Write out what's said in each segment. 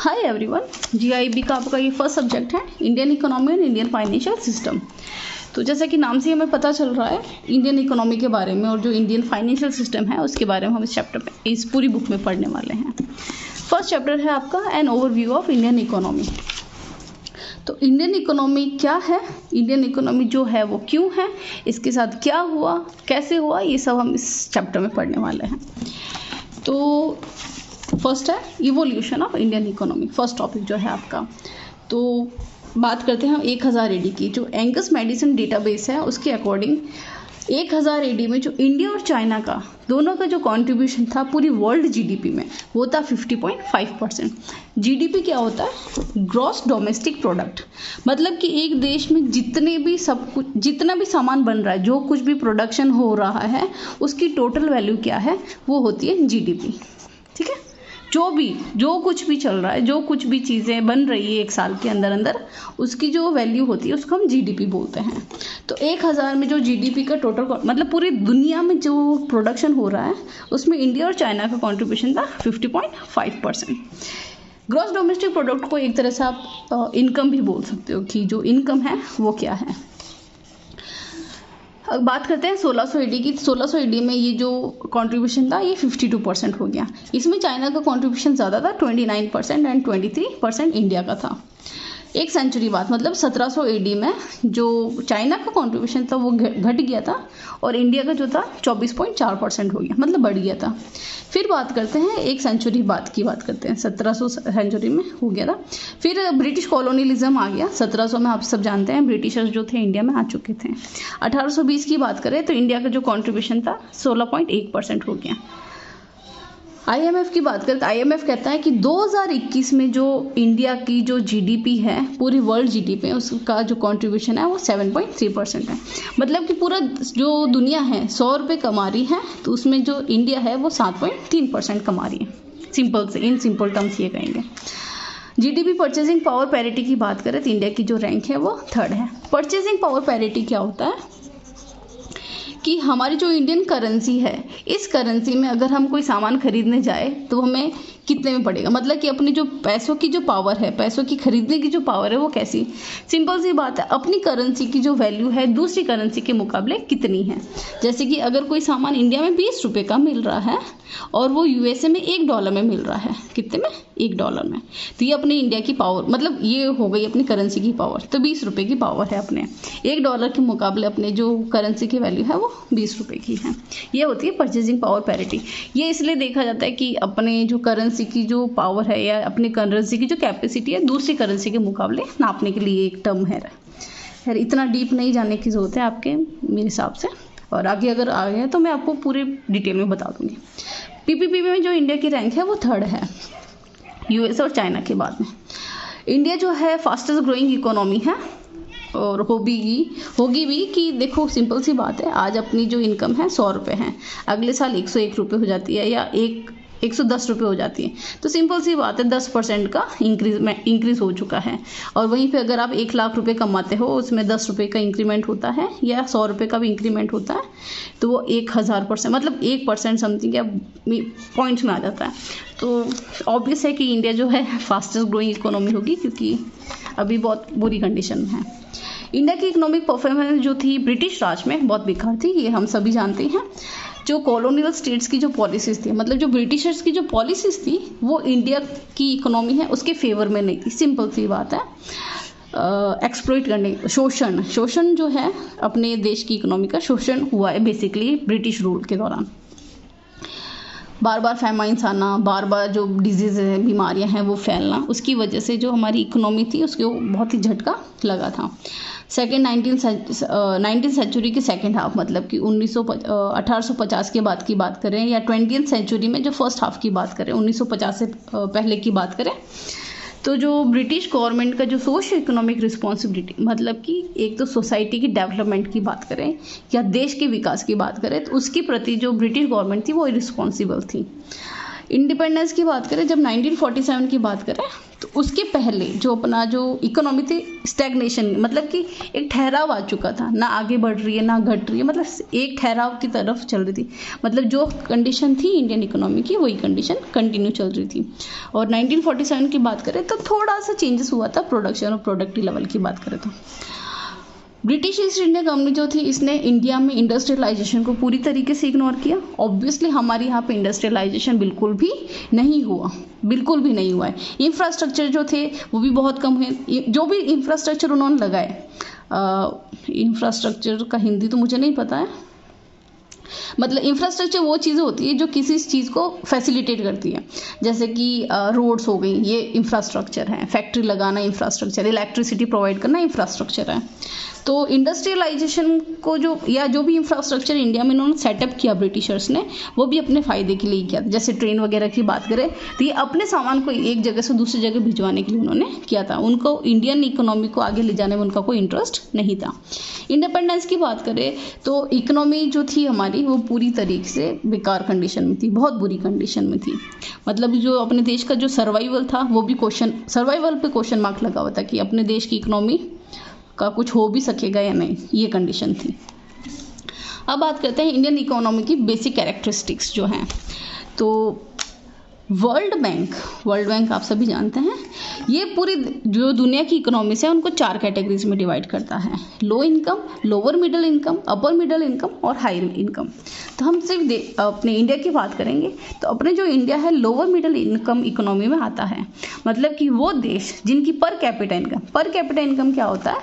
Hi everyone, GIB का आपका ये फर्स्ट सब्जेक्ट है इंडियन इकोनॉमी और इंडियन फाइनेंशियल सिस्टम। तो जैसा कि नाम से हमें पता चल रहा है इंडियन इकोनॉमी के बारे में और जो इंडियन फाइनेंशियल सिस्टम है उसके बारे में हम इस चैप्टर में इस पूरी बुक में पढ़ने वाले हैं। फर्स्ट चैप्टर है आपका an overview of Indian economy. तो इंडियन इकोनॉमी क्या है, इंडियन इकोनॉमी जो है वो क्यों है, इसके साथ क्या हुआ, कैसे हुआ, ये सब हम इस चैप्टर में पढ़ने वाले हैं। तो फर्स्ट है evolution of Indian economy, first topic जो है आपका। तो बात करते हैं हम 1000 एडी की। जो एंगस मेडिसिन डेटाबेस है उसके अकॉर्डिंग 1000 एडी में जो इंडिया और चाइना का दोनों का जो कंट्रीब्यूशन था पूरी वर्ल्ड जीडीपी में वो था 50.5%। जीडीपी क्या होता है? Gross domestic product. मतलब कि एक देश में जितने भी सब कुछ जितना भी सामान बन रहा है, जो कुछ भी प्रोडक्शन हो रहा है, उसकी टोटल वैल्यू क्या है? वो होती है जीडीपी। ठीक है, जो कुछ भी चल रहा है, जो कुछ भी चीज़ें बन रही है एक साल के अंदर अंदर, उसकी जो वैल्यू होती है उसको हम जीडीपी बोलते हैं। तो 1000 में जो जीडीपी का टोटल मतलब पूरी दुनिया में जो प्रोडक्शन हो रहा है उसमें इंडिया और चाइना का कंट्रीब्यूशन था 50.5%। ग्रॉस डोमेस्टिक प्रोडक्ट को एक तरह से आप इनकम भी बोल सकते हो कि जो इनकम है वो क्या है। अब बात करते हैं 1600 एडी की। 1600 एडी में ये जो कंट्रीब्यूशन था ये 52% हो गया। इसमें चाइना का कंट्रीब्यूशन ज़्यादा था 29% एंड 23% इंडिया का था। एक सेंचुरी बाद मतलब 1700 एडी में जो चाइना का कंट्रीब्यूशन था वो घट गया था और इंडिया का जो था 24.4% हो गया, मतलब बढ़ गया था। फिर बात करते हैं एक सेंचुरी बाद की, बात करते हैं 1700 सेंचुरी में हो गया था। फिर ब्रिटिश कॉलोनियलिज्म आ गया। 1700 में आप सब जानते हैं ब्रिटिशर्स जो थे इंडिया में आ चुके थे। 1820 की बात करें तो इंडिया का जो कंट्रीब्यूशन था 16.1% हो गया। आईएमएफ की बात करें तो आईएमएफ कहता है कि 2021 में जो इंडिया की जो जीडीपी है, पूरी वर्ल्ड जीडीपी है, उसका जो कंट्रीब्यूशन है वो 7.3% है। मतलब कि पूरा जो दुनिया है 100 रुपये कमा रही है तो उसमें जो इंडिया है वो 7.3% कमा रही है। सिंपल से इन सिंपल टर्म्स ये कहेंगे। जीडीपी परचेजिंग पावर पैरिटी की बात करें तो इंडिया की जो रैंक है वो 3rd है। परचेजिंग पावर पैरिटी क्या होता है कि हमारी जो इंडियन करेंसी है, इस करेंसी में अगर हम कोई सामान खरीदने जाए तो हमें कितने में पड़ेगा, मतलब कि अपनी जो पैसों की जो पावर है, पैसों की खरीदने की जो पावर है वो कैसी। सिंपल सी बात है, अपनी करेंसी की जो वैल्यू है दूसरी करेंसी के मुकाबले कितनी है। जैसे कि अगर कोई सामान इंडिया में 20 रुपये का मिल रहा है और वो यूएसए में $1 में मिल रहा है, कितने में? $1 में। तो ये अपनी इंडिया की पावर, मतलब ये हो गई अपनी करेंसी की पावर। तो 20 रुपये की पावर है अपने, $1 के मुकाबले अपने जो करेंसी की वैल्यू है वो 20 रुपये की है। ये होती है परचेजिंग पावर पैरिटी। ये इसलिए देखा जाता है कि अपने जो करेंसी की जो पावर है या अपनी करेंसी की जो कैपेसिटी है दूसरी करेंसी के मुकाबले नापने के लिए एक टर्म है। खैर इतना डीप नहीं जाने की ज़रूरत है आपके मेरे हिसाब से, और आगे अगर आ गए तो मैं आपको पूरे डिटेल में बता दूंगी। पीपीपी में जो इंडिया की रैंक है वो 3rd है, यूएस और चाइना के बाद में। इंडिया जो है फास्टेस्ट ग्रोइंग इकोनॉमी है और होगी भी कि देखो सिंपल सी बात है, आज अपनी जो इनकम है 100 रुपये है, अगले साल 101 रुपये हो जाती है या 110 रुपये हो जाती है। तो सिंपल सी बात है 10% का इंक्रीज हो चुका है। और वहीं पे अगर आप 1 लाख रुपये कमाते हो उसमें 10 रुपये का इंक्रीमेंट होता है या 100 रुपये का भी इंक्रीमेंट होता है तो वो 1000%, मतलब 1% समथिंग या पॉइंट्स में आ जाता है। तो ऑब्वियस है कि इंडिया जो है फास्टेस्ट ग्रोइंग इकोनॉमी होगी क्योंकि अभी बहुत बुरी कंडीशन में है। इंडिया की इकोनॉमिक परफॉर्मेंस जो थी ब्रिटिश राज में बहुत बेकार थी, ये हम सभी जानते हैं। जो कॉलोनियल स्टेट्स की जो पॉलिसीज थी, मतलब जो ब्रिटिशर्स की जो पॉलिसीज थी वो इंडिया की इकोनॉमी है उसके फेवर में नहीं थी। सिंपल सी बात है, एक्सप्लॉइट करने, शोषण जो है अपने देश की इकोनॉमी का शोषण हुआ है बेसिकली ब्रिटिश रूल के दौरान। बार बार फैमाइन्स आना, बार बार जो डिजीज़ है, बीमारियां हैं वो फैलना, उसकी वजह से जो हमारी इकोनॉमी थी उसको बहुत ही झटका लगा था। 19th सेंचुरी की सेकेंड हाफ, मतलब कि 1850 के बाद की बात करें या 20th सेंचुरी में जो फर्स्ट हाफ की बात करें, 1950 से पहले की बात करें, तो जो ब्रिटिश गवर्नमेंट का जो सोशल इकोनॉमिक रिस्पॉन्सिबिलिटी, मतलब कि एक तो सोसाइटी की डेवलपमेंट की बात करें या देश के विकास की बात करें तो उसके प्रति जो ब्रिटिश गवर्नमेंट थी वो रिस्पॉन्सिबल थी। इंडिपेंडेंस की बात करें, जब 1947 की बात करें तो उसके पहले जो अपना जो इकोनॉमी थी स्टैग्नेशन, मतलब कि एक ठहराव आ चुका था, ना आगे बढ़ रही है ना घट रही है, मतलब एक ठहराव की तरफ चल रही थी। मतलब जो कंडीशन थी इंडियन इकोनॉमी की वही कंडीशन कंटिन्यू चल रही थी। और 1947 की बात करें तो थोड़ा सा चेंजेस हुआ था प्रोडक्शन और प्रोडक्टिव लेवल की बात करें तो। ब्रिटिश ईस्ट इंडिया कंपनी जो थी इसने इंडिया में इंडस्ट्रियलाइजेशन को पूरी तरीके से इग्नोर किया। ऑब्वियसली हमारे यहाँ पे इंडस्ट्रियलाइजेशन बिल्कुल भी नहीं हुआ, बिल्कुल भी नहीं हुआ है। इंफ्रास्ट्रक्चर जो थे वो भी बहुत कम हुए। जो भी इंफ्रास्ट्रक्चर उन्होंने लगाए, इंफ्रास्ट्रक्चर का हिंदी तो मुझे नहीं पता है, मतलब इंफ्रास्ट्रक्चर वो चीज़ें होती है जो किसी चीज़ को फैसिलिटेट करती है, जैसे कि रोड्स हो गई, ये इंफ्रास्ट्रक्चर है। फैक्ट्री लगाना इंफ्रास्ट्रक्चर, इलेक्ट्रिसिटी प्रोवाइड करना इंफ्रास्ट्रक्चर है। तो इंडस्ट्रियलाइजेशन को जो या जो भी इंफ्रास्ट्रक्चर इंडिया में इन्होंने सेटअप किया ब्रिटिशर्स ने, वो भी अपने फ़ायदे के लिए किया। जैसे ट्रेन वगैरह की बात करें तो ये अपने सामान को एक जगह से दूसरी जगह भिजवाने के लिए उन्होंने किया था। उनको इंडियन इकोनॉमी को आगे ले जाने में उनका कोई इंटरेस्ट नहीं था। इंडिपेंडेंस की बात करें तो इकोनॉमी जो थी हमारी वो पूरी तरीके से बेकार कंडीशन में थी, बहुत बुरी कंडीशन में थी। मतलब जो अपने देश का जो सर्वाइवल था वो भी सर्वाइवल पे क्वेश्चन मार्क लगा हुआ था कि अपने देश की इकोनॉमी का कुछ हो भी सकेगा या नहीं, ये कंडीशन थी। अब बात करते हैं इंडियन इकोनॉमी की बेसिक कैरेक्टरिस्टिक्स जो हैं। तो वर्ल्ड बैंक आप सभी जानते हैं, ये पूरी जो दुनिया की इकोनॉमी है उनको 4 कैटेगरीज में डिवाइड करता है: low income, lower middle income, upper middle income और हायर इनकम। तो हम सिर्फ अपने इंडिया की बात करेंगे तो अपने जो इंडिया है लोअर मिडिल इनकम इकोनॉमी में आता है। मतलब कि वो देश जिनकी पर कैपिटा इनकम क्या होता है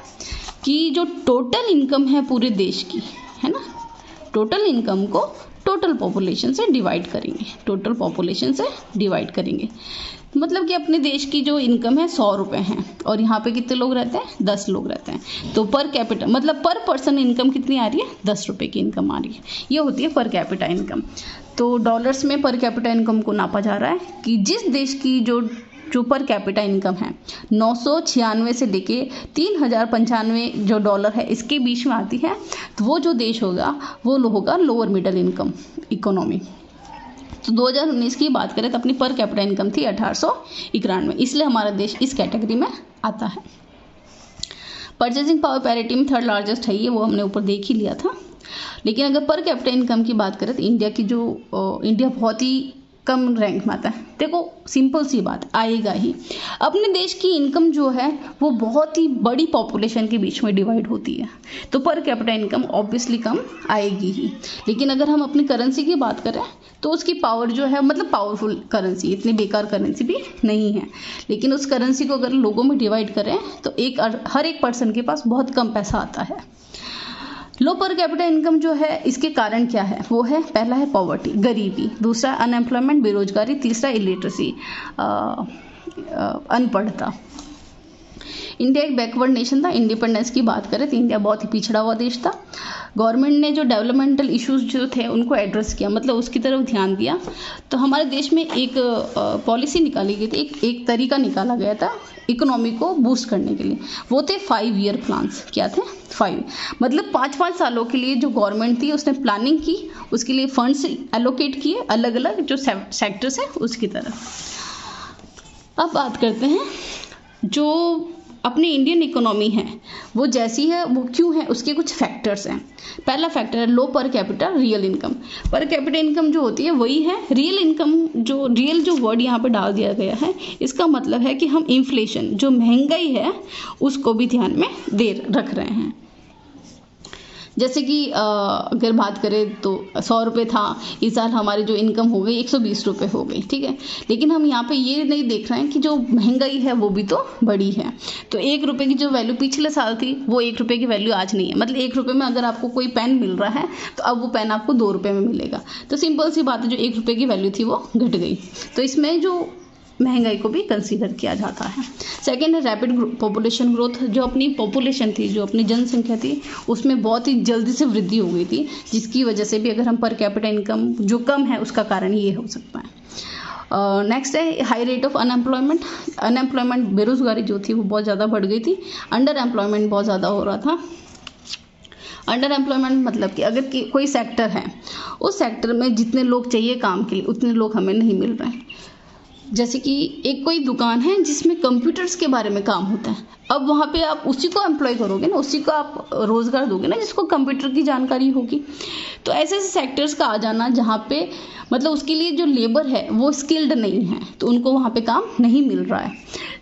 कि जो टोटल इनकम है पूरे देश की, है ना, टोटल इनकम को टोटल पॉपुलेशन से डिवाइड करेंगे। मतलब कि अपने देश की जो इनकम है 100 रुपये है और यहाँ पे कितने लोग रहते हैं, 10 लोग रहते हैं। तो पर कैपिटा मतलब पर पर्सन इनकम कितनी आ रही है, 10 रुपये की इनकम आ रही है। ये होती है पर कैपिटा इनकम। तो डॉलर्स में पर कैपिटा इनकम को नापा जा रहा है कि जिस देश की जो पर कैपिटा इनकम है 996 से लेके 3095 जो डॉलर है इसके बीच में आती है, तो वो जो देश होगा वो होगा लोअर मिडिल इनकम इकोनॉमी। तो 2019 की बात करें तो अपनी पर कैपिटा इनकम थी 1891, इसलिए हमारा देश इस कैटेगरी में आता है। परचेजिंग पावर पैरिटी में 3rd लार्जेस्ट है ये, वो हमने ऊपर देख ही लिया था। लेकिन अगर पर कैपिटा इनकम की बात करें तो इंडिया बहुत ही कम रैंक में आता है। देखो सिंपल सी बात, आएगा ही। अपने देश की इनकम जो है वो बहुत ही बड़ी पॉपुलेशन के बीच में डिवाइड होती है, तो पर कैपिटा इनकम ऑब्वियसली कम आएगी ही। लेकिन अगर हम अपनी करेंसी की बात करें तो उसकी पावर जो है, मतलब पावरफुल करेंसी, इतनी बेकार करेंसी भी नहीं है। लेकिन उस करेंसी को अगर लोगों में डिवाइड करें तो हर एक पर्सन के पास बहुत कम पैसा आता है। लो पर कैपिटा इनकम जो है इसके कारण क्या है, वो है पहला है पॉवर्टी, गरीबी, दूसरा अनएम्प्लॉयमेंट, बेरोजगारी, तीसरा इलिटरेसी, अनपढ़ता। इंडिया एक बैकवर्ड नेशन था। इंडिपेंडेंस की बात करें तो इंडिया बहुत ही पिछड़ा हुआ देश था। गवर्नमेंट ने जो डेवलपमेंटल इश्यूज जो थे उनको एड्रेस किया, मतलब उसकी तरफ ध्यान दिया। तो हमारे देश में एक पॉलिसी निकाली गई थी, एक तरीका निकाला गया था इकोनॉमी को बूस्ट करने के लिए। वो थे 5 ईयर प्लान्स। क्या थे? 5 मतलब 5-5 सालों के लिए जो गवर्नमेंट थी उसने प्लानिंग की, उसके लिए फंड्स एलोकेट किए अलग अलग जो सेक्टर्स है उसकी तरफ। अब बात करते हैं जो अपनी इंडियन इकोनॉमी है वो जैसी है वो क्यों है, उसके कुछ फैक्टर्स हैं। पहला फैक्टर है low per capita real income. Per capita income जो होती है वही है रियल इनकम। जो रियल जो वर्ड यहाँ पे डाल दिया गया है इसका मतलब है कि हम इन्फ्लेशन, जो महंगाई है, उसको भी ध्यान में रख रहे हैं। जैसे कि अगर बात करें तो 100 रुपये था, इस साल हमारी जो इनकम हो गई 120 रुपये हो गई, ठीक है। लेकिन हम यहाँ पे ये नहीं देख रहे हैं कि जो महंगाई है वो भी तो बड़ी है। तो 1 रुपये की जो वैल्यू पिछले साल थी वो 1 रुपये की वैल्यू आज नहीं है। मतलब 1 रुपये में अगर आपको कोई पेन मिल रहा है तो अब वो पेन आपको 2 रुपये में मिलेगा। तो सिंपल सी बात है, जो 1 रुपये की वैल्यू थी वो घट गई। तो इसमें जो महंगाई को भी कंसीडर किया जाता है। सेकेंड है रैपिड पॉपुलेशन ग्रोथ। जो अपनी पॉपुलेशन थी, जो अपनी जनसंख्या थी, उसमें बहुत ही जल्दी से वृद्धि हो गई थी, जिसकी वजह से भी अगर हम पर कैपिटा इनकम जो कम है उसका कारण ये हो सकता है। नेक्स्ट है हाई रेट ऑफ अनएम्प्लॉयमेंट। बेरोजगारी जो थी वो बहुत ज़्यादा बढ़ गई थी। अंडर एम्प्लॉयमेंट बहुत ज़्यादा हो रहा था। अंडर एम्प्लॉयमेंट मतलब कि अगर कोई सेक्टर है उस सेक्टर में जितने लोग चाहिए काम के लिए उतने लोग हमें नहीं मिल रहे हैं। जैसे कि एक कोई दुकान है जिसमें कंप्यूटर्स के बारे में काम होता है, अब वहाँ पे आप उसी को एम्प्लॉय करोगे ना, उसी को आप रोज़गार दोगे ना जिसको कंप्यूटर की जानकारी होगी। तो ऐसे ऐसे सेक्टर्स का आ जाना जहाँ पे मतलब उसके लिए जो लेबर है वो स्किल्ड नहीं है, तो उनको वहाँ पे काम नहीं मिल रहा है।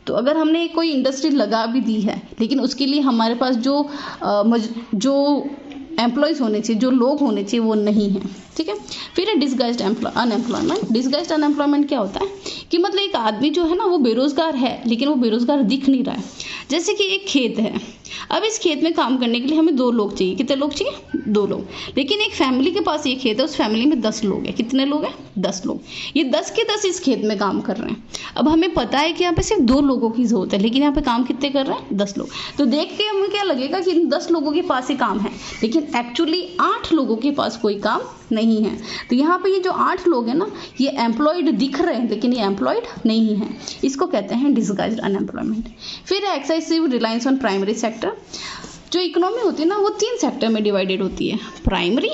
तो अगर हमने कोई इंडस्ट्री लगा भी दी है लेकिन उसके लिए हमारे पास जो एम्प्लॉयज़ होने चाहिए, जो लोग होने चाहिए वो नहीं है, ठीक है। फिर है डिसगाइज्ड अनएम्प्लॉयमेंट। डिसगाइज्ड अनएम्प्लॉयमेंट क्या होता है कि मतलब एक आदमी जो है ना वो बेरोजगार है लेकिन वो बेरोजगार दिख नहीं रहा है। जैसे कि एक खेत है, अब इस खेत में काम करने के लिए हमें 2 लोग चाहिए। कितने लोग चाहिए? 2 लोग। लेकिन एक फैमिली के पास ये खेत है, उस फैमिली में 10 लोग हैं। कितने लोग हैं? 10 लोग। ये 10 के 10 इस खेत में काम कर रहे हैं। अब हमें पता है कि यहाँ पे सिर्फ 2 लोगों की जरूरत है, लेकिन यहाँ पे काम कितने कर रहे हैं? 10 लोग। तो देख के हमें क्या लगेगा कि इन 10 लोगों के पास ही काम है, लेकिन एक्चुअली 8 लोगों के पास कोई काम नहीं है। तो यहाँ पे ये जो 8 लोग हैं ना, ये एम्प्लॉयड दिख रहे हैं लेकिन ये एम्प्लॉयड नहीं है। इसको कहते हैं डिसगाइज्ड अनएम्प्लॉयमेंट। फिर है excessive reliance on primary sector. जो इकोनॉमी होती है ना वो 3 सेक्टर में डिवाइडेड होती है, प्राइमरी,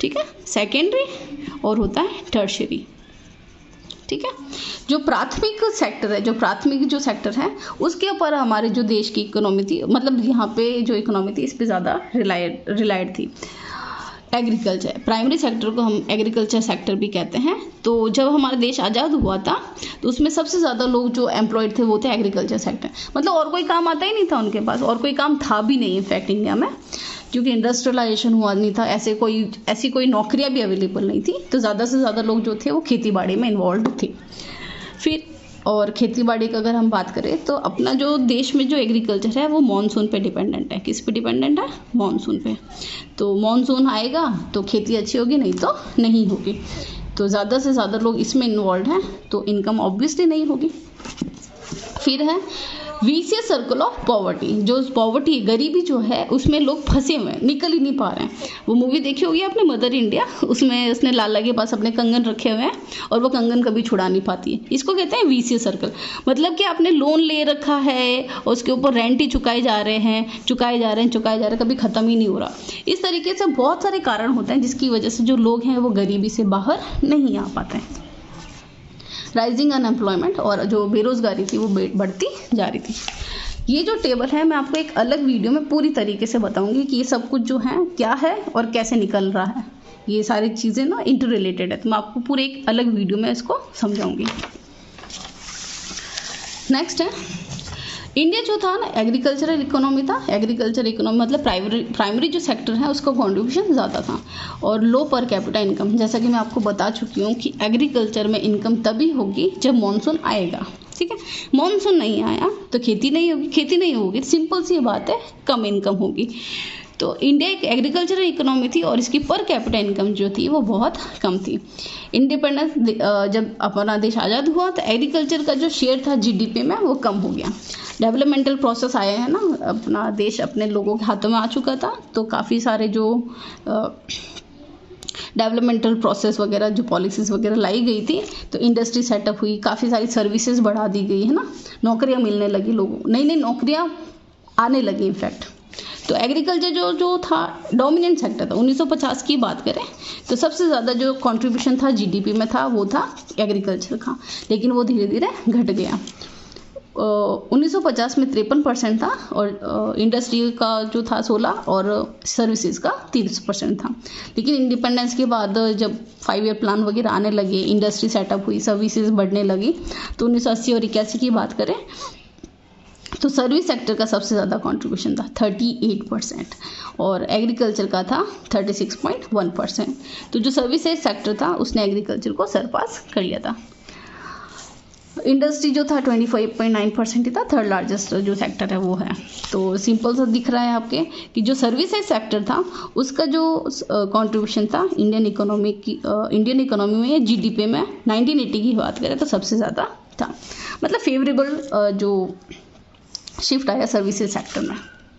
ठीक है, सेकेंडरी और होता है टर्शियरी, ठीक है। जो प्राथमिक सेक्टर है, जो सेक्टर है उसके ऊपर हमारे जो देश की इकोनॉमी थी, मतलब यहाँ पे जो इकोनॉमी थी इस पे ज़्यादा रिलायड थी। एग्रीकल्चर, प्राइमरी सेक्टर को हम एग्रीकल्चर सेक्टर भी कहते हैं। तो जब हमारा देश आज़ाद हुआ था तो उसमें सबसे ज़्यादा लोग जो एम्प्लॉयड थे वो थे एग्रीकल्चर सेक्टर। मतलब और कोई काम आता ही नहीं था उनके पास, और कोई काम था भी नहीं इनफैक्ट इंडिया में, क्योंकि इंडस्ट्रियलाइजेशन हुआ नहीं था, ऐसी कोई नौकरियां भी अवेलेबल नहीं थी। तो ज़्यादा से ज़्यादा लोग जो थे वो खेती बाड़ी में इन्वॉल्व थे। फिर और खेती बाड़ी का अगर हम बात करें तो अपना जो देश में जो एग्रीकल्चर है वो मॉनसून पे डिपेंडेंट है। किस पे डिपेंडेंट है? मॉनसून पे। तो मॉनसून आएगा तो खेती अच्छी होगी, नहीं तो नहीं होगी। तो ज़्यादा से ज़्यादा लोग इसमें इन्वॉल्व हैं तो इनकम ऑब्वियसली नहीं होगी। फिर है विशियस सर्कल ऑफ पॉवर्टी। जो पॉवर्टी, गरीबी जो है उसमें लोग फंसे हुए हैं, निकल ही नहीं पा रहे हैं। वो मूवी देखी होगी आपने मदर इंडिया, उसमें उसने लाला के पास अपने कंगन रखे हुए हैं और वो कंगन कभी छुड़ा नहीं पाती है। इसको कहते हैं विशियस सर्कल। मतलब कि आपने लोन ले रखा है और उसके ऊपर रेंट ही चुकाए जा रहे हैं, कभी ख़त्म ही नहीं हो रहा। इस तरीके से बहुत सारे कारण होते हैं जिसकी वजह से जो लोग हैं वो गरीबी से बाहर नहीं आ पाते हैं। राइजिंग अनएम्प्लॉयमेंट, और जो बेरोजगारी थी वो बढ़ती जा रही थी। ये जो टेबल है मैं आपको एक अलग वीडियो में पूरी तरीके से बताऊंगी कि ये सब कुछ जो है क्या है और कैसे निकल रहा है। ये सारी चीज़ें ना इंटर रिलेटेड है, तो मैं आपको पूरे एक अलग वीडियो में इसको समझाऊंगी। नेक्स्ट है इंडिया जो था ना एग्रीकल्चरल इकोनॉमी था। एग्रीकल्चर इकोनॉमी मतलब प्राइमरी जो सेक्टर है उसका कंट्रीब्यूशन ज़्यादा था और लो पर कैपिटा इनकम। जैसा कि मैं आपको बता चुकी हूँ कि एग्रीकल्चर में इनकम तभी होगी जब मॉनसून आएगा, ठीक है। मॉनसून नहीं आया तो खेती नहीं होगी, सिंपल सी बात है, कम इनकम होगी। तो इंडिया एक एग्रीकल्चरल इकोनॉमी थी और इसकी पर कैपिटा इनकम जो थी वो बहुत कम थी। इंडिपेंडेंस जब अपना देश आज़ाद हुआ तो एग्रीकल्चर का जो शेयर था जीडीपी में वो कम हो गया। डेवलपमेंटल प्रोसेस आया है ना, अपना देश अपने लोगों के हाथों में आ चुका था, तो काफ़ी सारे जो डेवलपमेंटल प्रोसेस वगैरह जो पॉलिसीज़ वगैरह लाई गई थी, तो इंडस्ट्री सेटअप हुई, काफ़ी सारी सर्विसेज बढ़ा दी गई है ना, नौकरियां मिलने लगी लोगों, नई नौकरियां आने लगी इनफैक्ट। तो एग्रीकल्चर जो था डोमिनेंट सेक्टर था। 1950 की बात करें तो सबसे ज़्यादा जो कंट्रीब्यूशन था जीडीपी में था वो था एग्रीकल्चर का, लेकिन वो धीरे धीरे घट गया। 1950 में 53% था और इंडस्ट्री का जो था 16 और सर्विसेज का 30% था। लेकिन इंडिपेंडेंस के बाद जब 5 ईयर प्लान वगैरह आने लगे, इंडस्ट्री सेटअप हुई, सर्विसेज बढ़ने लगी, तो 1980 और 81 की बात करें तो सर्विस सेक्टर का सबसे ज़्यादा कंट्रीब्यूशन था 38% और एग्रीकल्चर का था 36.1%। तो जो सर्विसेज सेक्टर था उसने एग्रीकल्चर को सरपास कर लिया था। इंडस्ट्री जो था 25.9% ही था, थर्ड लार्जेस्ट जो सेक्टर है वो है। तो सिंपल सा दिख रहा है आपके कि जो सर्विसेज सेक्टर था उसका जो कंट्रीब्यूशन था इंडियन इकोनॉमी में जीडीपी में 1980 की बात करें तो सबसे ज़्यादा था। मतलब फेवरेबल जो शिफ्ट आया सर्विसेज सेक्टर में।